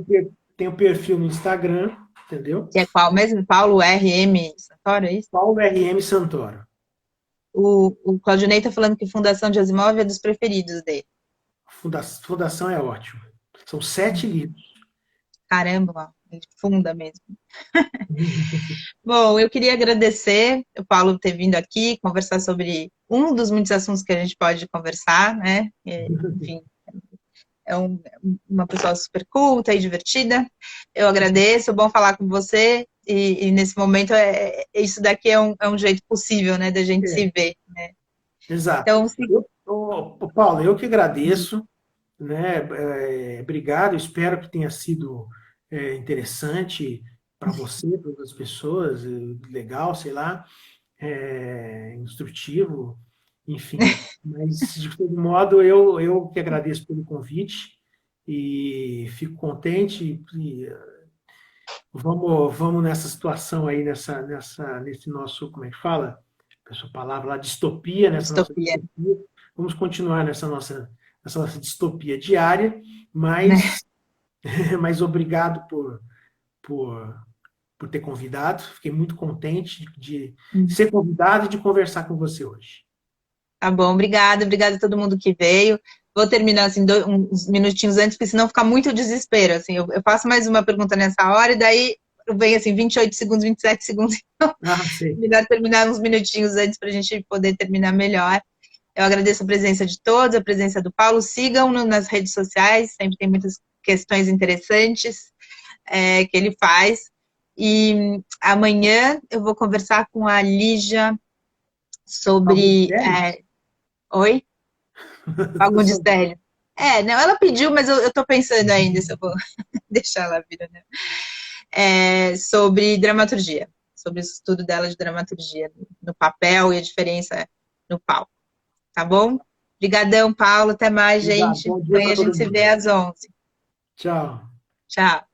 tem o perfil no Instagram, entendeu? Que é qual mesmo? Paulo RM Santoro, é isso? Paulo RM Santoro. O Claudinei tá falando que Fundação de Asimov é dos preferidos dele. Fundação é ótimo. São 7 livros. Caramba, ó, ele funda mesmo. Bom, eu queria agradecer o Paulo ter vindo aqui conversar sobre um dos muitos assuntos que a gente pode conversar, né? Enfim, é uma pessoa super culta e divertida. Eu agradeço, bom falar com você. E nesse momento, isso daqui é um jeito possível, né, da gente É, se ver, né? exato. Então, Paulo, eu que agradeço, né? Obrigado, espero que tenha sido interessante para você, para outras pessoas, legal, sei lá, instrutivo, enfim. Mas, de todo modo, eu que agradeço pelo convite e fico contente e vamos nessa situação aí, nesse nosso, como é que fala? Essa palavra lá, distopia, nessa nossa distopia, distopia. Vamos continuar nessa nossa distopia diária, né? mas obrigado por, por ter convidado. Fiquei muito contente de ser convidado e de conversar com você hoje. Tá bom, obrigada a todo mundo que veio. Vou terminar assim uns minutinhos antes, porque senão fica muito desespero. Assim, eu faço mais uma pergunta nessa hora e daí vem assim 28 segundos, 27 segundos. Ah, sei. Melhor terminar uns minutinhos antes para a gente poder terminar melhor. Eu agradeço a presença de todos, a presença do Paulo. Sigam-no nas redes sociais, sempre tem muitas questões interessantes que ele faz. E amanhã eu vou conversar com a Lígia sobre. Fagundes Oi? Fagundes Stélio. Não, ela pediu, mas eu tô pensando ainda se eu vou deixar ela vir, né? Sobre dramaturgia, sobre o estudo dela de dramaturgia no papel e a diferença no palco, tá bom? Obrigadão, Paulo, até mais, Obrigado. gente. Bom dia Amanhã para a todo gente se vê mundo. às 11. Tchau. Tchau.